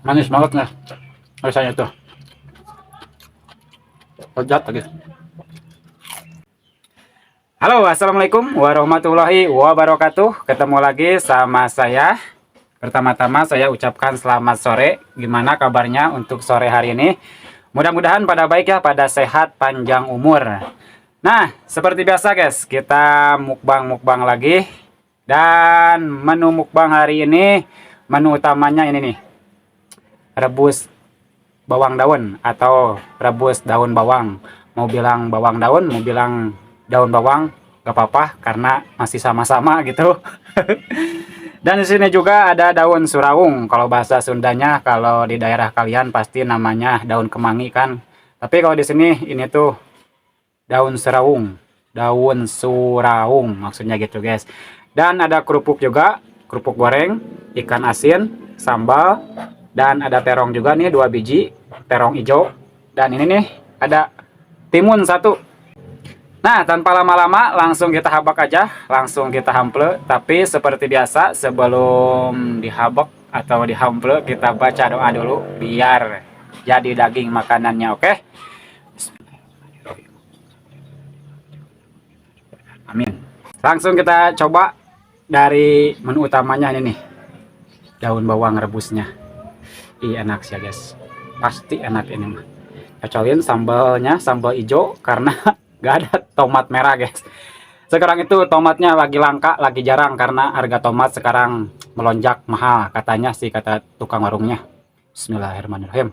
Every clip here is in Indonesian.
Manis banget nih rasanya tuh. Lezat lagi. Halo, assalamualaikum warahmatullahi wabarakatuh. Ketemu lagi sama saya. Pertama-tama saya ucapkan selamat sore. Gimana kabarnya untuk sore hari ini? Mudah-mudahan pada baik ya, pada sehat, panjang umur. Nah, seperti biasa guys, kita mukbang-mukbang lagi. Dan menu mukbang hari ini, menu utamanya ini nih. Rebus bawang daun atau rebus daun bawang. Mau bilang bawang daun, mau bilang daun bawang, gak apa-apa karena masih sama-sama gitu. Dan di sini juga ada daun suraung. Kalau bahasa Sundanya, kalau di daerah kalian pasti namanya daun kemangi kan. Tapi kalau di sini ini tuh daun suraung. Daun suraung maksudnya gitu guys. Dan ada kerupuk juga, kerupuk goreng, ikan asin, sambal, dan ada terong juga nih 2 biji, terong hijau. Dan ini nih ada timun 1. Nah, tanpa lama-lama langsung kita habak aja, langsung kita hample. Tapi seperti biasa sebelum dihabak atau dihample kita baca doa dulu biar jadi daging makanannya, oke? Amin. Langsung kita coba dari menu utamanya ini nih. Daun bawang rebusnya. Ih, enak sih ya guys. Pasti enak ini mah. Cocolin sambalnya, sambal hijau karena gak ada tomat merah guys. Sekarang itu tomatnya lagi langka, lagi jarang karena harga tomat sekarang melonjak mahal katanya sih, kata tukang warungnya. Bismillahirrahmanirrahim.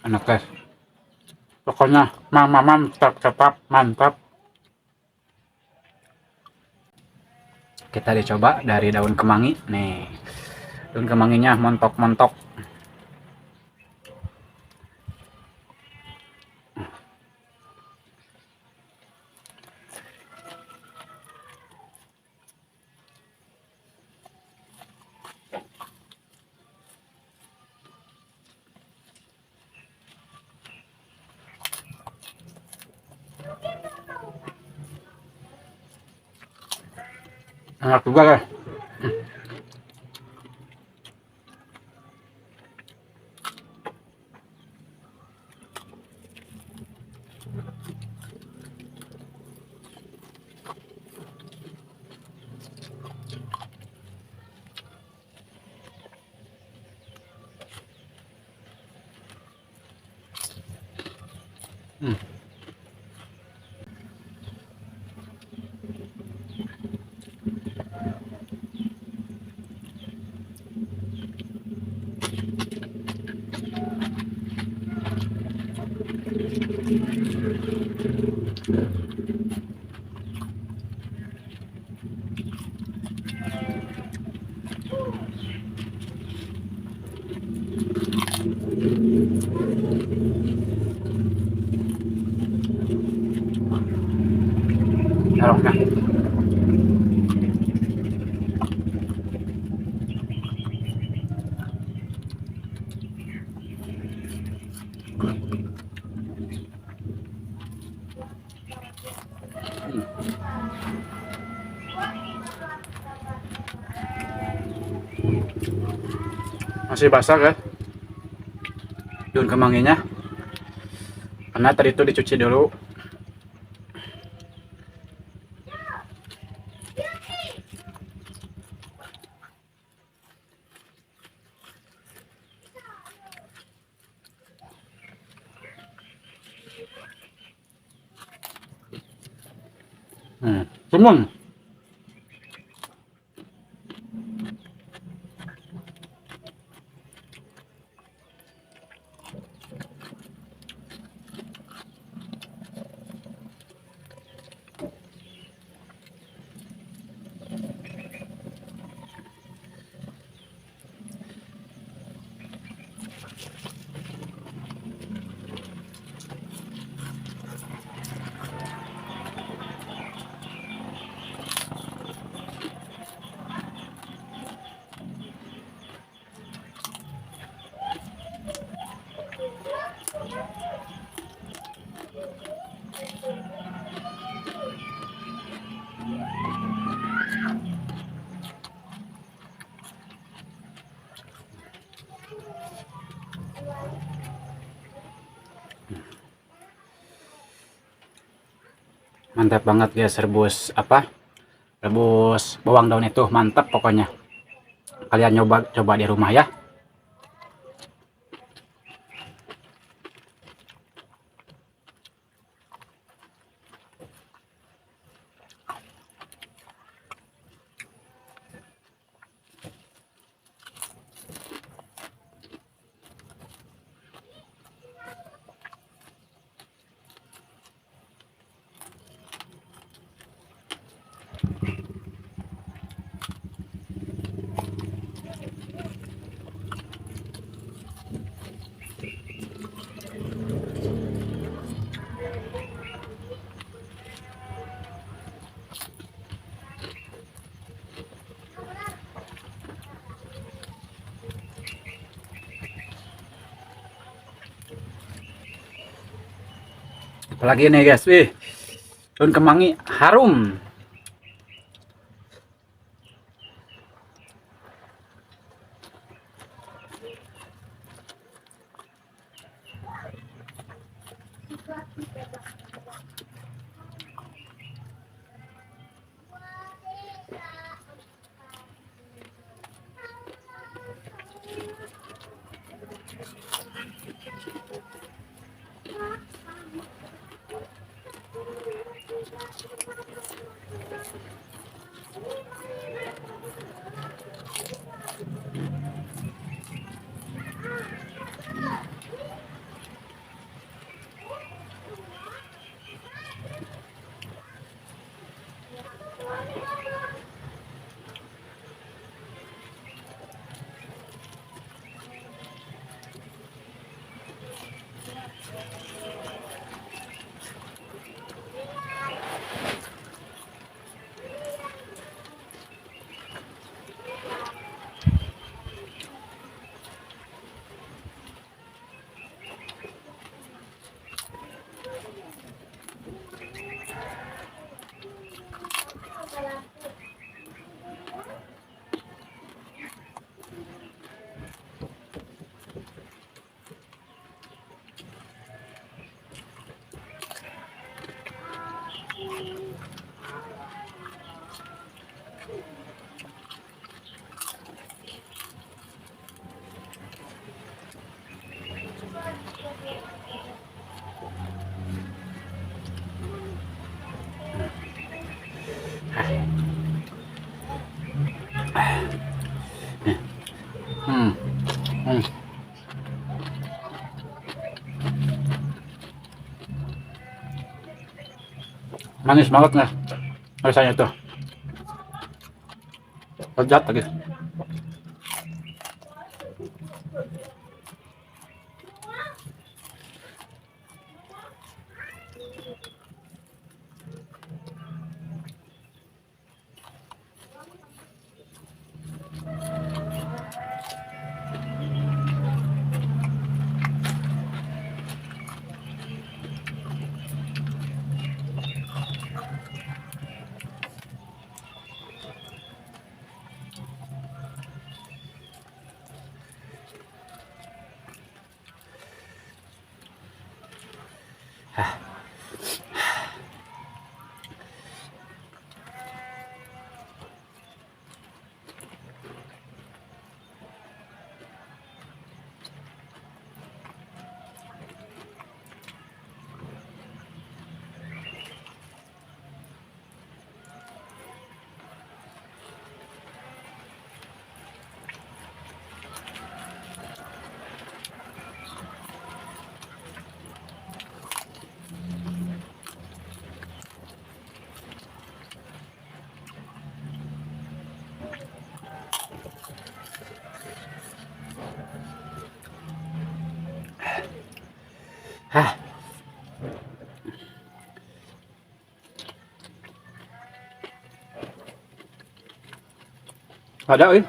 Enak guys. Pokoknya mantap, tetap mantap. Kita dicoba dari daun kemangi nih. Daun kemanginya montok-montok. Enak juga guys. Terongnya. Masih basah guys daun kemanginya karena tadi itu dicuci dulu. Timun. Mantap banget guys, rebus apa? Rebus bawang daun itu mantap pokoknya. Kalian coba di rumah ya. Apalagi nih guys, daun kemangi harum. Hmm. Hmm. Manis banget nih rasanya tuh. Lezat lagi. Hah, ada ini.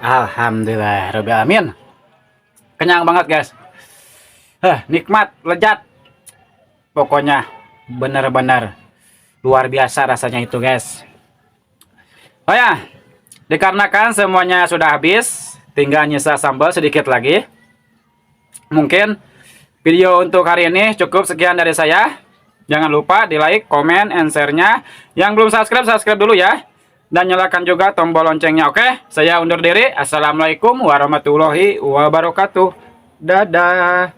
Alhamdulillah Rabbil Alamin. Kenyang banget guys. Nikmat, lezat. Pokoknya benar-benar luar biasa rasanya itu guys. Oh ya, dikarenakan semuanya sudah habis, tinggal nyisa sambal sedikit lagi. Mungkin video untuk hari ini cukup sekian dari saya. Jangan lupa di like, komen, and share-nya. Yang belum subscribe, subscribe dulu ya. Dan nyalakan juga tombol loncengnya. Oke, saya undur diri. Assalamualaikum warahmatullahi wabarakatuh. Dadah.